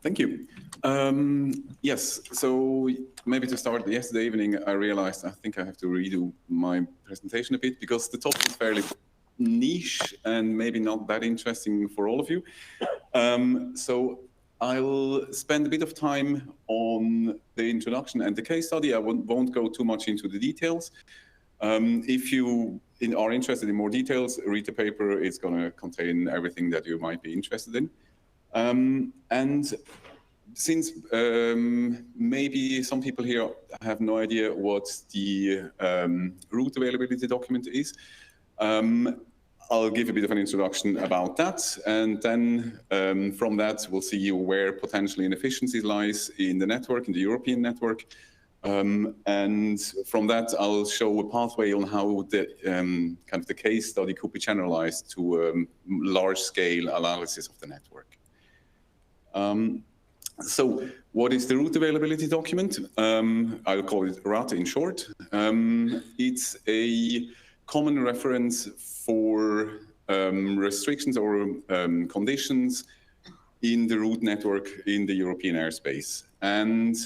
Thank you. Yes, so maybe to start, yesterday evening, I realized I think I have to redo my presentation a bit because the topic is fairly niche and maybe not that interesting for all of you. So I'll spend a bit of time on the introduction and the case study. I won't go too much into the details. If you are interested in more details, read the paper. It's going to contain everything that you might be interested in. And since maybe some people here have no idea what the root availability document is, I'll give a bit of an introduction about that. And then from that, we'll see where potentially inefficiencies lies in the network, in the European network. And from that, I'll show a pathway on how the kind of the case study could be generalized to large-scale analysis of the network. So what is the root availability document? I'll call it RAT in short. It's a common reference for restrictions or conditions in the root network in the European airspace. And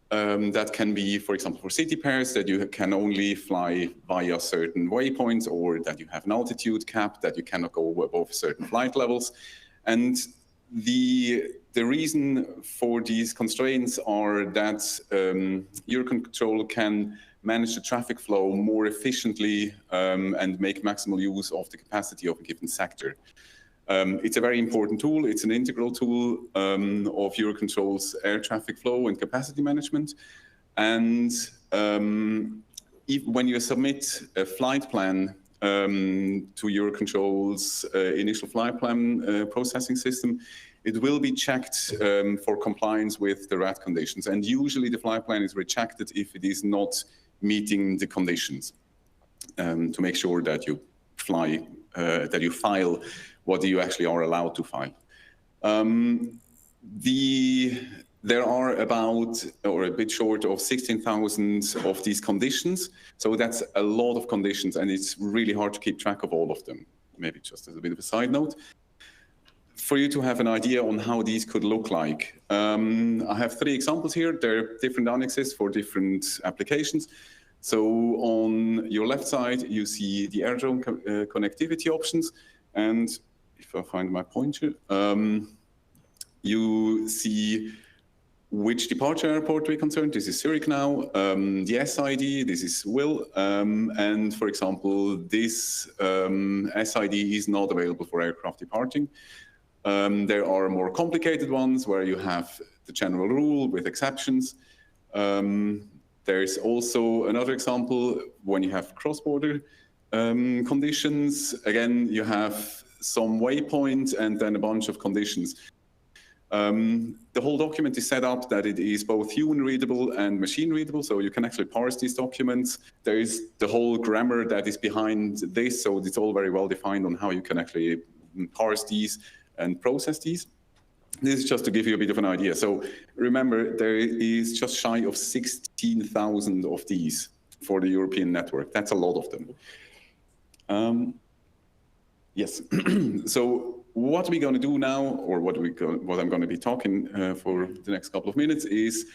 that can be, for example, for city pairs, that you can only fly via certain waypoints, or that you have an altitude cap, that you cannot go above certain flight levels. And the reason for these constraints are that Eurocontrol can manage the traffic flow more efficiently and make maximal use of the capacity of a given sector. It's a very important tool. It's an integral tool of Eurocontrol's air traffic flow and capacity management. And when you submit a flight plan to Eurocontrol's initial flight plan processing system, it will be checked for compliance with the RAT conditions. And usually the flight plan is rejected if it is not meeting the conditions to make sure that you file what you actually are allowed to file. There are about, or a bit short of 16,000 of these conditions. So that's a lot of conditions, and it's really hard to keep track of all of them. Maybe just as a bit of a side note. For you to have an idea on how these could look like, I have 3 examples here. There are different annexes for different applications. So on your left side, you see the airdrome connectivity options. And if I find my pointer, you see which departure airport we're concerned. This is Zurich now. The SID, this is Will. And for example, this SID is not available for aircraft departing. There are more complicated ones where you have the general rule with exceptions. There's also another example when you have cross-border conditions. Again, you have some waypoint and then a bunch of conditions. The whole document is set up that it is both human readable and machine readable, so you can actually parse these documents. There is the whole grammar that is behind this, so it's all very well defined on how you can actually parse these and process these. This is just to give you a bit of an idea. So remember, there is just shy of 16,000 of these for the European network. That's a lot of them. Yes. So what we're going to do now, or what I'm going to be talking for the next couple of minutes is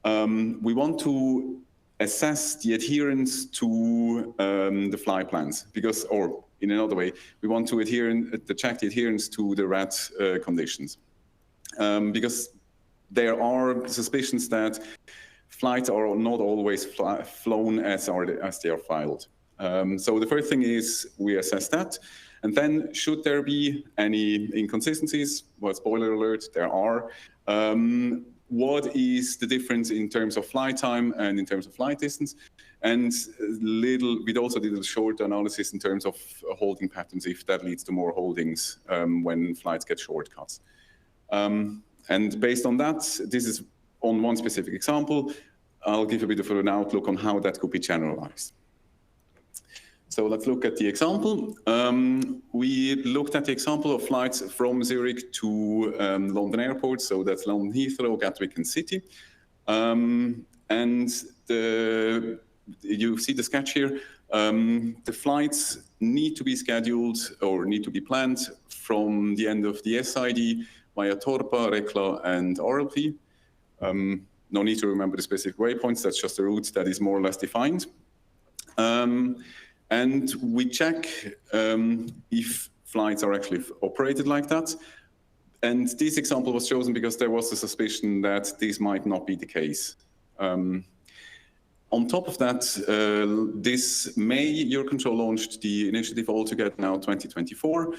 we want to assess the adherence to the flight plans, because, or in another way, we want to check the adherence to the RAT conditions. Because there are suspicions that flights are not always flown as they are filed. So the first thing is we assess that. And then should there be any inconsistencies, well, spoiler alert, there are. What is the difference in terms of flight time and in terms of flight distance? And we also did a short analysis in terms of holding patterns, if that leads to more holdings when flights get shortcuts. And based on that, this is on one specific example. I'll give a bit of an outlook on how that could be generalized. So let's look at the example. We looked at the example of flights from Zurich to London Airport. So that's London Heathrow, Gatwick and City. And you see the sketch here. The flights need to be scheduled or need to be planned from the end of the SID via Torpa, Rekla, and RLP. No need to remember the specific waypoints, that's just a route that is more or less defined. And we check if flights are actually operated like that. And this example was chosen because there was a suspicion that this might not be the case. On top of that, this May, Eurocontrol launched the initiative Altogether Now 2024,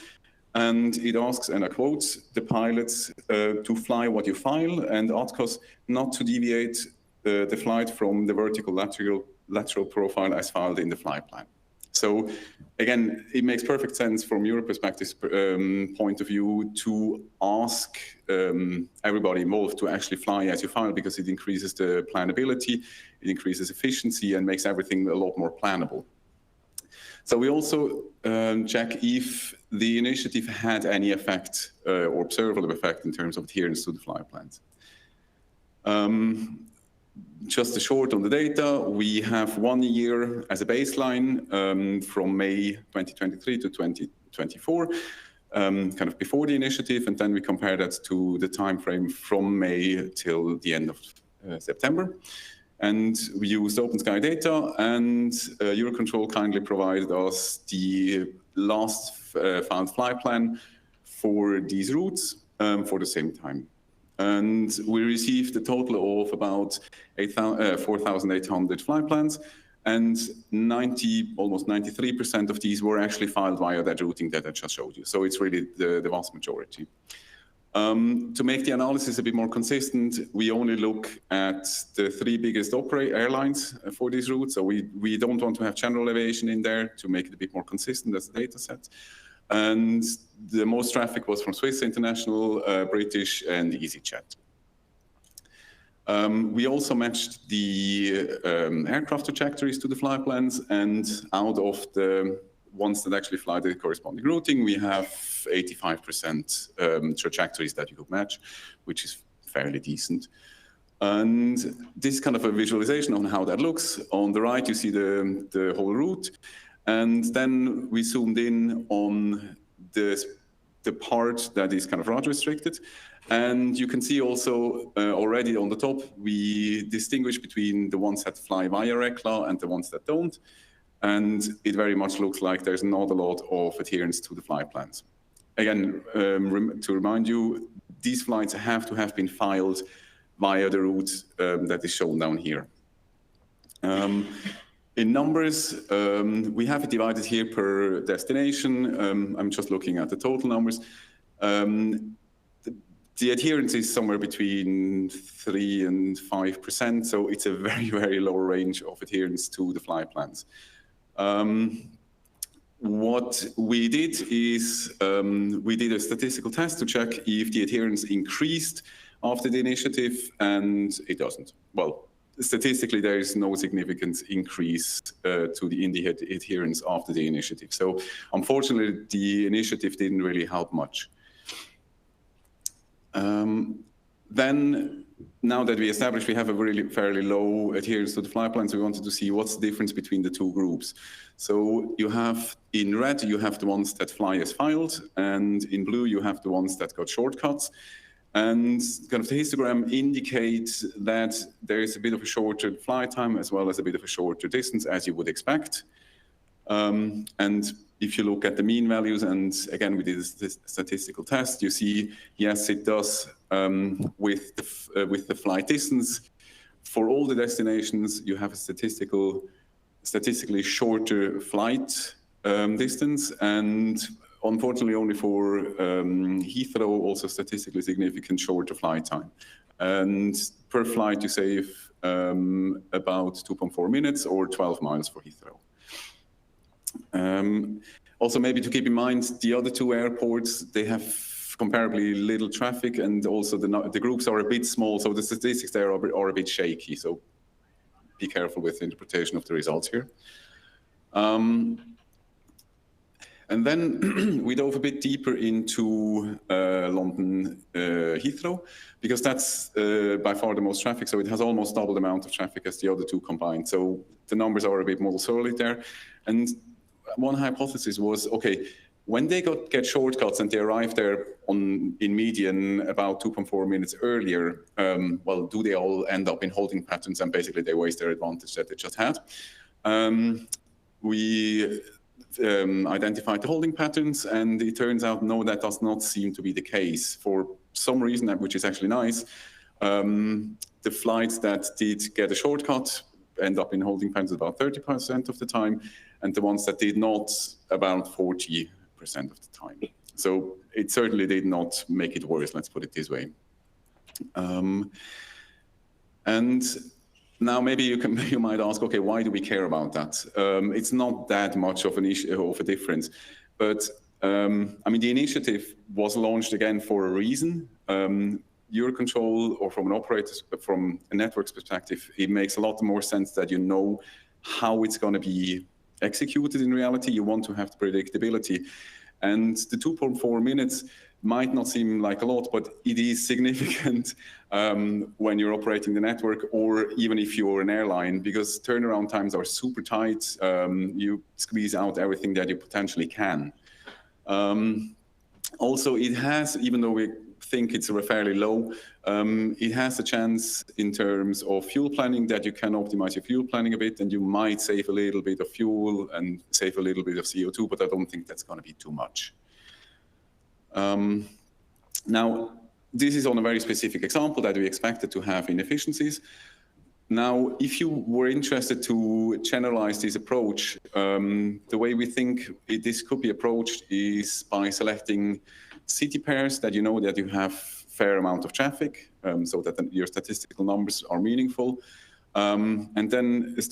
and it asks, and I quote, the pilots to fly what you file, and ATCOS not to deviate the flight from the vertical lateral profile as filed in the flight plan. So again, it makes perfect sense from your perspective point of view to ask everybody involved to actually fly as you file, because it increases the planability, it increases efficiency, and makes everything a lot more plannable. So we also check if the initiative had any effect or observable effect in terms of adherence to the flight plans. Just a short on the data, we have 1 year as a baseline from May 2023 to 2024, kind of before the initiative, and then we compare that to the time frame from May till the end of September. And we used OpenSky data, and Eurocontrol kindly provided us the last found flight plan for these routes for the same time. And we received a total of about 4,800 flight plans, and almost 93% of these were actually filed via that routing that I just showed you. So it's really the vast majority. To make the analysis a bit more consistent, we only look at the 3 biggest airlines for these routes. So we don't want to have general aviation in there to make it a bit more consistent as a data set. And the most traffic was from Swiss International, British, and EasyJet. We also matched the aircraft trajectories to the flight plans, and out of the ones that actually fly the corresponding routing, we have 85% trajectories that you could match, which is fairly decent. And this is kind of a visualization on how that looks. On the right, you see the whole route. And then we zoomed in on the part that is kind of route restricted. And you can see also already on the top, we distinguish between the ones that fly via Rekla and the ones that don't. And it very much looks like there's not a lot of adherence to the flight plans. Again, to remind you, these flights have to have been filed via the route that is shown down here. In numbers, we have it divided here per destination. I'm just looking at the total numbers. The adherence is somewhere between 3 and 5%, so it's a very, very low range of adherence to the flight plans. What we did is we did a statistical test to check if the adherence increased after the initiative, and it doesn't. Well, statistically, there is no significant increase in the adherence after the initiative. So unfortunately, the initiative didn't really help much. Then, now that we established we have a really fairly low adherence to the flight plans, we wanted to see what's the difference between the 2 groups. So you have, in red, you have the ones that fly as filed, and in blue, you have the ones that got shortcuts. And kind of the histogram indicates that there is a bit of a shorter flight time as well as a bit of a shorter distance, as you would expect. And if you look at the mean values, and again, we did this statistical test, you see, yes, it does with the flight distance. For all the destinations, you have a statistically shorter flight distance, and unfortunately only for Heathrow, also statistically significant shorter flight time. And per flight, you save about 2.4 minutes or 12 miles for Heathrow. Also, maybe to keep in mind, the other 2 airports, they have comparably little traffic, and also the groups are a bit small, so the statistics there are a bit shaky. So be careful with the interpretation of the results here. And then we dove a bit deeper into London Heathrow, because that's by far the most traffic. So it has almost double the amount of traffic as the other 2 combined. So the numbers are a bit more solid there. And one hypothesis was, okay, when they get shortcuts and they arrive there in median about 2.4 minutes earlier, well, do they all end up in holding patterns and basically they waste their advantage that they just had? We identified the holding patterns, and it turns out, no, that does not seem to be the case. For some reason, which is actually nice, the flights that did get a shortcut end up in holding patterns about 30% of the time, and the ones that did not, about 40% of the time. So it certainly did not make it worse, let's put it this way. And now maybe you might ask, okay, why do we care about that? It's not that much of an issue, of a difference, but I mean, the initiative was launched again for a reason. Eurocontrol, or from an operator's, from a network's perspective, it makes a lot more sense that you know how it's going to be executed in reality. You want to have the predictability. And the 2.4 minutes might not seem like a lot, but it is significant when you're operating the network, or even if you're an airline, because turnaround times are super tight. You squeeze out everything that you potentially can. Also, it has, even though we think it's fairly low, it has a chance in terms of fuel planning that you can optimize your fuel planning a bit, and you might save a little bit of fuel and save a little bit of CO2, but I don't think that's going to be too much. Now, this is on a very specific example that we expected to have inefficiencies. Now, if you were interested to generalize this approach, the way we think this could be approached is by selecting city pairs that you know that you have fair amount of traffic, so that your statistical numbers are meaningful. And then a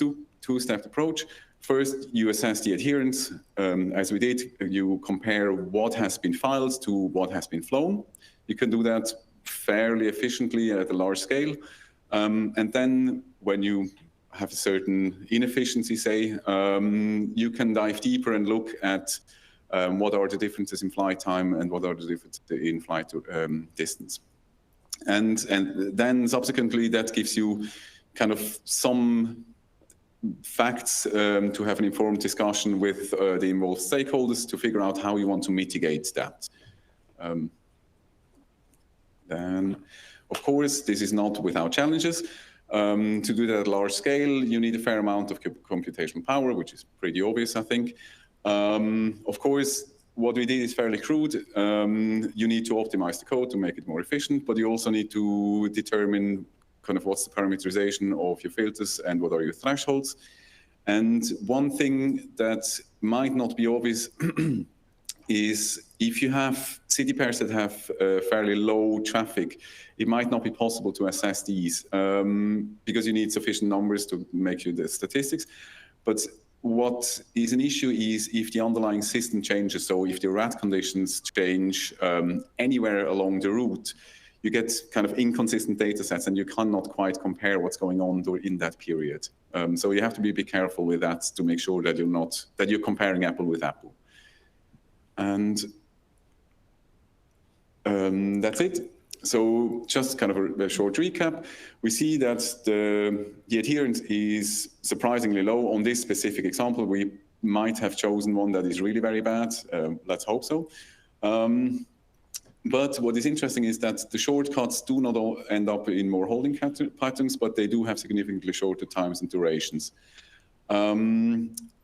two-step approach. First, you assess the adherence. As we did, you compare what has been filed to what has been flown. You can do that fairly efficiently at a large scale. And then when you have a certain inefficiency, say, you can dive deeper and look at what are the differences in flight time and what are the differences in flight distance. And then subsequently, that gives you kind of some facts to have an informed discussion with the involved stakeholders to figure out how you want to mitigate that. Then, of course, this is not without challenges. To do that at a large scale, you need a fair amount of computational power, which is pretty obvious, I think. Of course, what we did is fairly crude. You need to optimize the code to make it more efficient, but you also need to determine kind of what's the parameterization of your filters and what are your thresholds. And one thing that might not be obvious is if you have city pairs that have fairly low traffic, it might not be possible to assess these because you need sufficient numbers to make you the statistics. But what is an issue is if the underlying system changes. So if the RAT conditions change anywhere along the route, you get kind of inconsistent data sets and you cannot quite compare what's going on in that period. So you have to be a bit careful with that to make sure that you're comparing apple with apple. And that's it. So just kind of a short recap. We see that the adherence is surprisingly low. On this specific example, we might have chosen one that is really very bad. Let's hope so. But what is interesting is that the shortcuts do not all end up in more holding patterns, but they do have significantly shorter times and durations.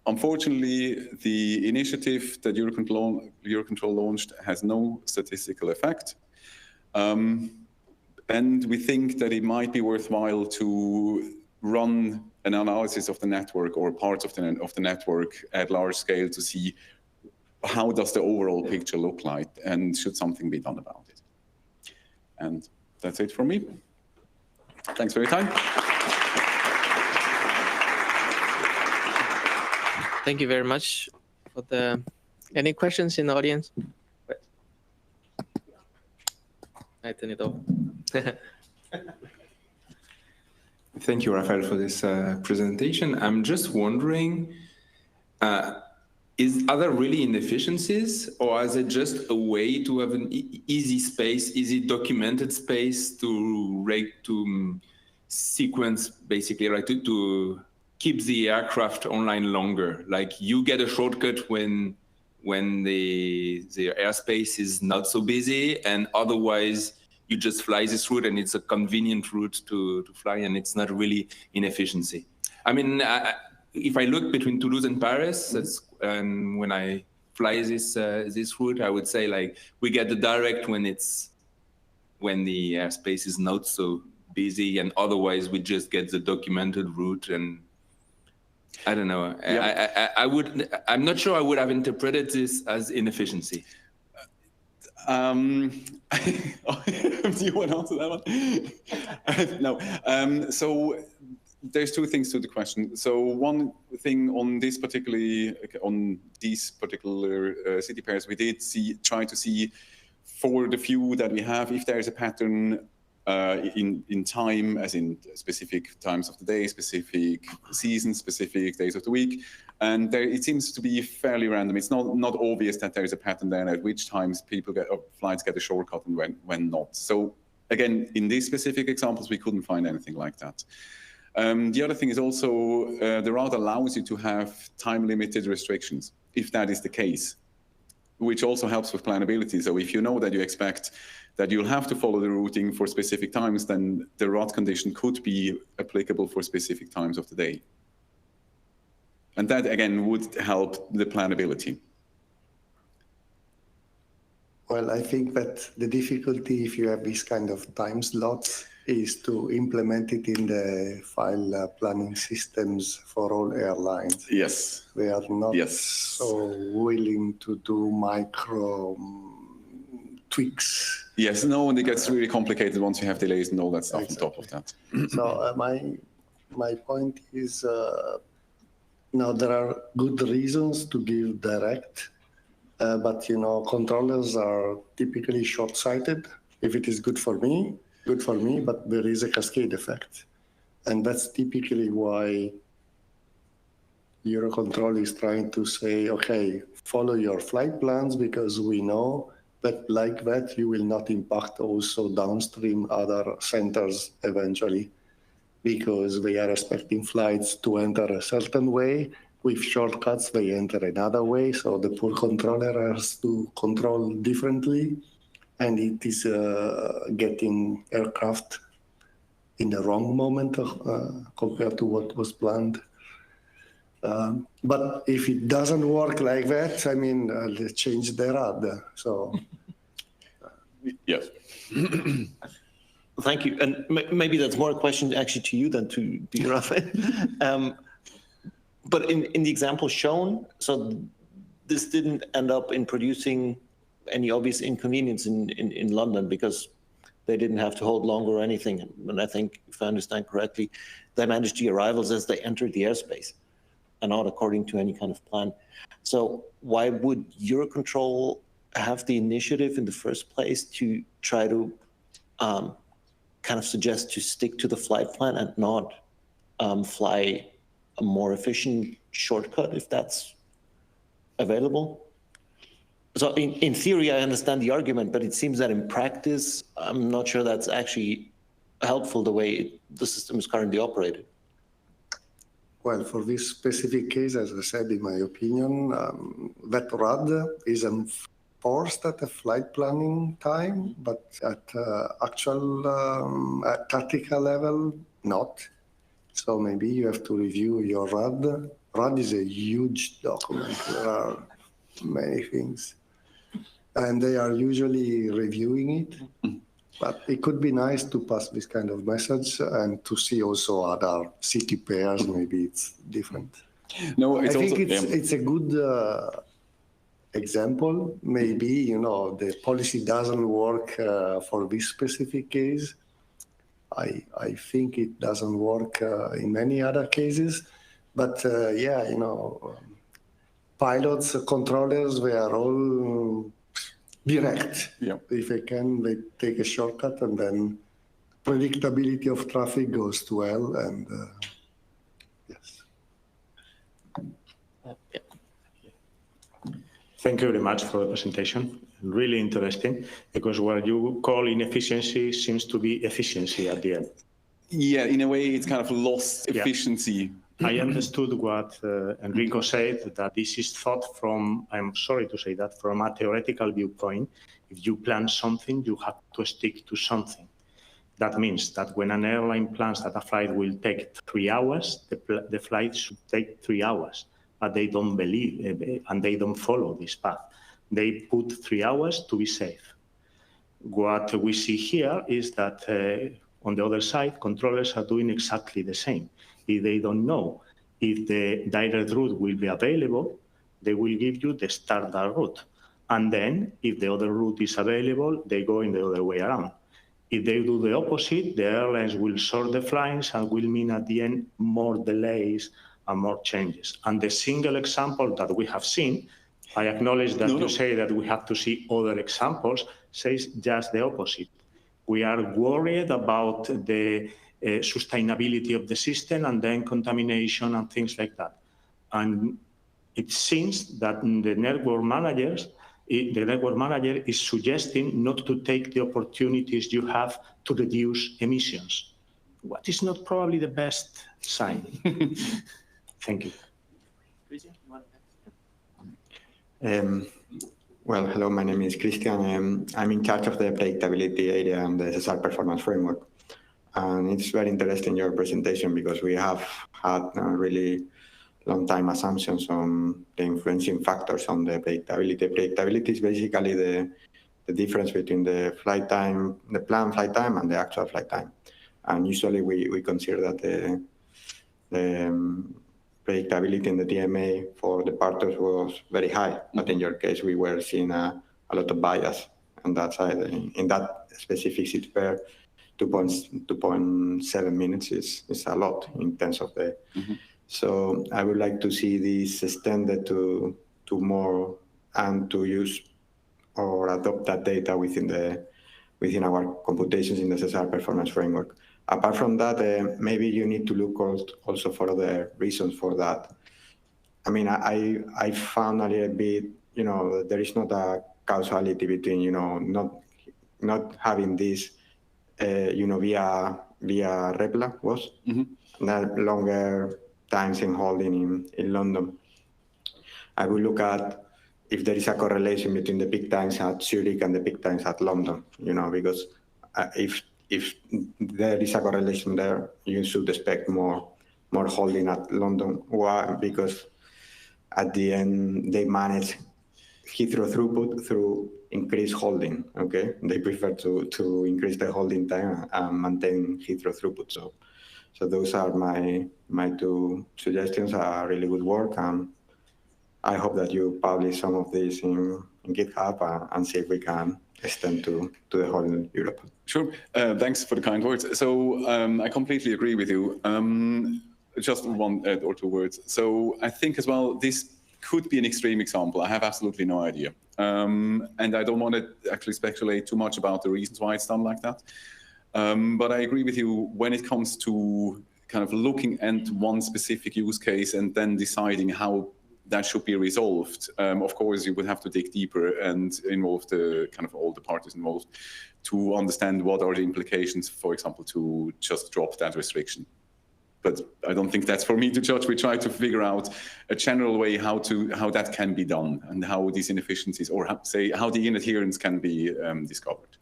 Unfortunately, the initiative that Eurocontrol launched has no statistical effect. And we think that it might be worthwhile to run an analysis of the network or parts of the network at large scale to see how does the overall picture look like and should something be done about it. And that's it from me. Thanks for your time. Thank you very much for any questions in the audience? I turn it off. Thank you, Rafael, for this presentation. I'm just wondering, are there really inefficiencies, or is it just a way to have an easy space, easy documented space to sequence, basically, right? To keep the aircraft online longer? Like you get a shortcut when when the airspace is not so busy, and otherwise you just fly this route and it's a convenient route to fly, and it's not really inefficiency. I mean, if I look between Toulouse and Paris, and when I fly this route, I would say like we get the direct when the airspace is not so busy, and otherwise we just get the documented route. And I don't know. Yeah. I'm not sure I would have interpreted this as inefficiency. Do you want to answer that one? No. So there's two things to the question. So one thing on these particular city pairs, we did try to see for the few that we have if there is a pattern in time, as in specific times of the day, specific seasons, specific days of the week. And it seems to be fairly random. It's not obvious that there is a pattern there at which times flights get a shortcut and when not. So again, in these specific examples, we couldn't find anything like that. The other thing is also the route allows you to have time-limited restrictions, if that is the case, which also helps with planability. So if you know that you expect that you'll have to follow the routing for specific times, then the route condition could be applicable for specific times of the day. And that, again, would help the planability. Well, I think that the difficulty, if you have this kind of time slots, is to implement it in the file planning systems for all airlines. Yes. They are not so willing to do micro tweaks. Yes, no, and it gets really complicated once you have delays and all that stuff on top of that. So my point is, there are good reasons to give direct, but controllers are typically short-sighted. If it is good for me, but there is a cascade effect. And that's typically why Eurocontrol is trying to say, okay, follow your flight plans, because we know that like that, you will not impact also downstream other centers eventually, because they are expecting flights to enter a certain way. With shortcuts, they enter another way. So the poor controller has to control differently. And it is getting aircraft in the wrong moment compared to what was planned. But if it doesn't work like that, I mean, they change the RAD. So, yes. Thank you. And maybe that's more a question actually to you than to you, Rafael. But in the example shown, so this didn't end up in producing any obvious inconvenience in London, because they didn't have to hold longer or anything. And I think, if I understand correctly, they managed the arrivals as they entered the airspace and not according to any kind of plan. So why would Eurocontrol have the initiative in the first place to try to kind of suggest to stick to the flight plan and not fly a more efficient shortcut if that's available? So in theory, I understand the argument, but it seems that in practice, I'm not sure that's actually helpful the way the system is currently operated. Well, for this specific case, as I said, in my opinion, that RAD is enforced at the flight planning time, but at actual at tactical level, not. So maybe you have to review your RAD. RAD is a huge document. There are many things. And they are usually reviewing it. But it could be nice to pass this kind of message and to see also other city pairs. Maybe it's different. No, I think it's a good example. Maybe, the policy doesn't work for this specific case. I think it doesn't work in many other cases. But pilots, controllers, they are all direct. Yeah. If they can, they take a shortcut, and then predictability of traffic goes to hell. And yes. Thank you very much for the presentation. Really interesting, because what you call inefficiency seems to be efficiency at the end. Yeah, in a way, it's kind of lost efficiency I understood what Enrico said, that this is thought from, I'm sorry to say that, from a theoretical viewpoint. If you plan something, you have to stick to something. That means that when an airline plans that a flight will take 3 hours, the flight should take 3 hours, but they don't believe and they don't follow this path. They put 3 hours to be safe. What we see here is that on the other side, controllers are doing exactly the same. If they don't know if the direct route will be available, they will give you the standard route. And then if the other route is available, they go in the other way around. If they do the opposite, the airlines will sort the flights and will mean at the end more delays and more changes. And the single example that we have seen, I acknowledge that you say that we have to see other examples, says just the opposite. We are worried about the sustainability of the system and then contamination and things like that. And it seems that the network manager is suggesting not to take the opportunities you have to reduce emissions. What is not probably the best sign? Thank you. Well, hello, my name is Christian. I'm in charge of the predictability area and the SSR performance framework. And it's very interesting, your presentation, because we have had really long time assumptions on the influencing factors on the predictability. Predictability is basically the difference between the flight time, the planned flight time and the actual flight time. And usually we consider that the predictability in the DMA for departures was very high, but in your case, we were seeing a lot of bias on that side. In that specific seat pair, 2.7 minutes is a lot in terms of the. So I would like to see this extended to more and to use or adopt that data within our computations in the SSR performance framework. Apart from that, maybe you need to look also for other reasons for that. I mean, I found a little bit, there is not a causality between, not having this, via Repla was that longer times in holding in London. I will look at if there is a correlation between the peak times at Zurich and the peak times at London, because if there is a correlation there, you should expect more holding at London. Why? Because at the end, they manage Heathrow throughput through increased holding, okay? They prefer to increase the holding time and maintain Heathrow throughput. So those are my two suggestions. Are really good work, and I hope that you publish some of these in GitHub and see if we can extend to the whole Europe. Sure. Thanks for the kind words. So I completely agree with you. Just one or two words. So I think as well, this could be an extreme example. I have absolutely no idea. And I don't want to actually speculate too much about the reasons why it's done like that. But I agree with you when it comes to kind of looking at one specific use case and then deciding how that should be resolved. Of course, you would have to dig deeper and involve the kind of all the parties involved to understand what are the implications, for example, to just drop that restriction. But I don't think that's for me to judge. We try to figure out a general way how that can be done and how these inefficiencies, or how the inadherence can be discovered.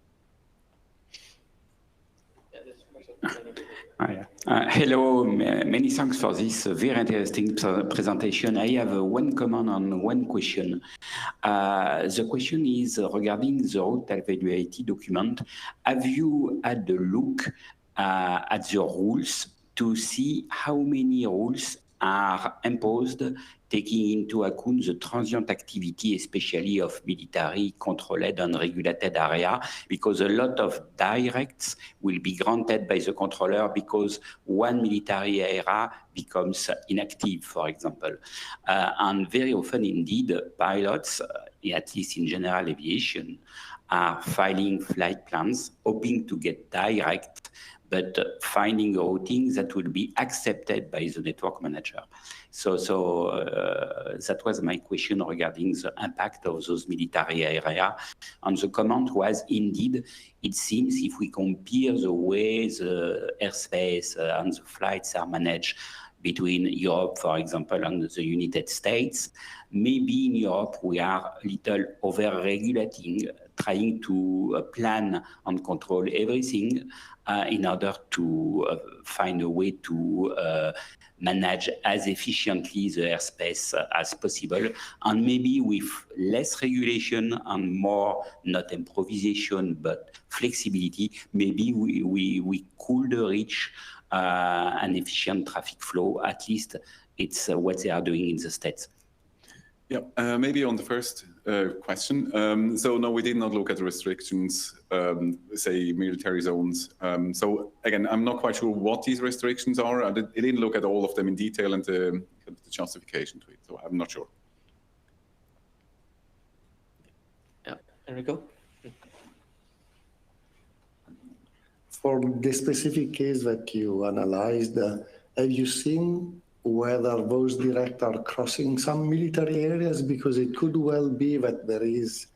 Hello, many thanks for this very interesting presentation. I have one comment and one question. The question is regarding the route availability document. Have you had a look at the rules to see how many rules are imposed, taking into account the transient activity, especially of military controlled and regulated area, because a lot of directs will be granted by the controller because one military area becomes inactive, for example. And very often indeed, pilots, at least in general aviation, are filing flight plans, hoping to get direct, but finding a routing that will be accepted by the network manager. So that was my question regarding the impact of those military area. And the comment was, indeed, it seems if we compare the way the airspace and the flights are managed between Europe, for example, and the United States, maybe in Europe we are a little over-regulating, trying to plan and control everything in order to find a way to manage as efficiently the airspace as possible, and maybe with less regulation and more, not improvisation, but flexibility, maybe we could reach an efficient traffic flow. At least it's what they are doing in the States. Yeah, maybe on the first question. So no, we did not look at the restrictions, say military zones. So again, I'm not quite sure what these restrictions are. I didn't look at all of them in detail and the justification to it. So I'm not sure. Yeah, Enrico? For the specific case that you analyzed, have you seen whether those direct are crossing some military areas? Because it could well be that there is.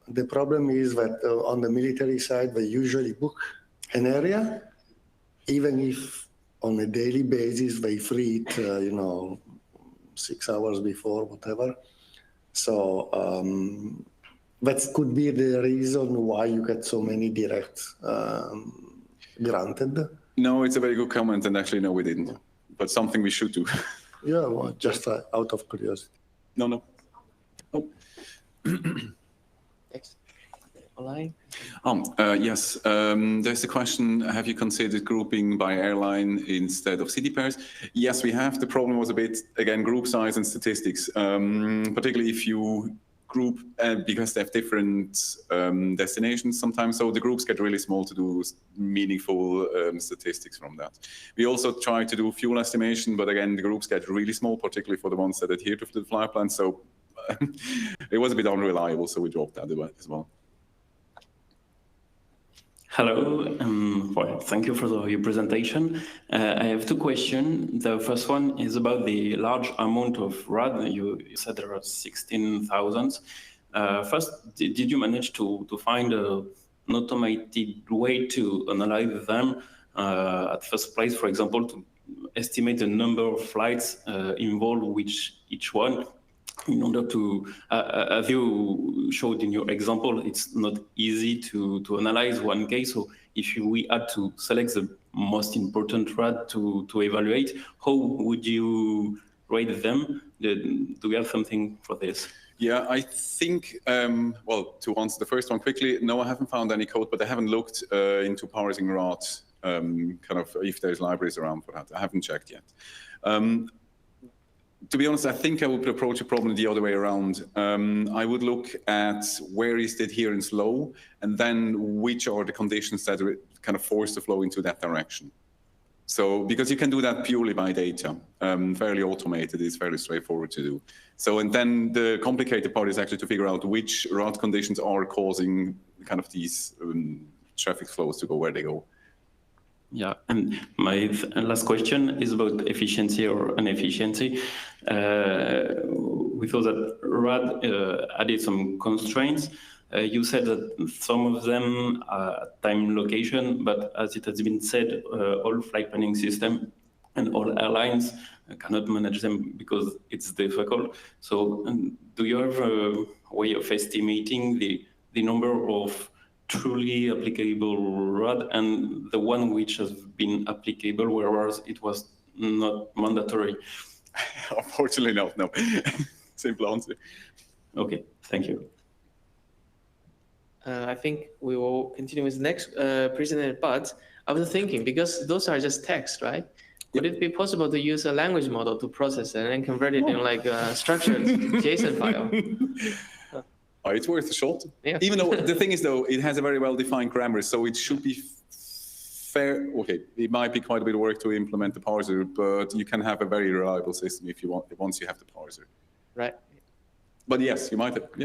The problem is that on the military side, they usually book an area, even if on a daily basis they free it, 6 hours before, whatever. So that could be the reason why you get so many directs granted. No, it's a very good comment, and actually, no, we didn't. But something we should do. Yeah, well, just out of curiosity. No. Oh. Next. Online? Yes, there's a question, have you considered grouping by airline instead of city pairs? Yes, we have. The problem was a bit, again, group size and statistics, particularly if you group, because they have different destinations sometimes, so the groups get really small to do meaningful statistics from that. We also try to do fuel estimation, but again, the groups get really small, particularly for the ones that adhere to the flight plan, so it was a bit unreliable, so we dropped that as well. Hello, well, thank you for your presentation. I have two questions. The first one is about the large amount of RAD. You said there are 16,000. First, did you manage to find an automated way to analyze them at first place, for example, to estimate the number of flights involved with each one? In order to, as you showed in your example, it's not easy to analyze one case. So if we had to select the most important RAD to evaluate, how would you rate them? Do we have something for this? Yeah, I think, well, to answer the first one quickly, no, I haven't found any code, but I haven't looked into parsing RAD, kind of if there's libraries around for that. I haven't checked yet. To be honest, I think I would approach a problem the other way around. I would look at where is the adherence low, and then which are the conditions that kind of force the flow into that direction. So, because you can do that purely by data, fairly automated, it's fairly straightforward to do. So, and then the complicated part is actually to figure out which route conditions are causing kind of these traffic flows to go where they go. Yeah, and my last question is about efficiency or inefficiency. We thought that RAD added some constraints. You said that some of them are time location, but as it has been said, all flight planning system and all airlines cannot manage them because it's difficult. So do you have a way of estimating the number of truly applicable RAD and the one which has been applicable, whereas it was not mandatory? Unfortunately, no. Simple answer. Okay, thank you. I think we will continue with the next presenter, but I was thinking, because those are just text, right? Would it be possible to use a language model to process it and convert it in like a structured JSON file? It's worth a shot. Yeah. Even though the thing is, though, it has a very well-defined grammar, so it should be fair. Okay, it might be quite a bit of work to implement the parser, but you can have a very reliable system if you want, once you have the parser. Right. But yes, you might have. Yeah.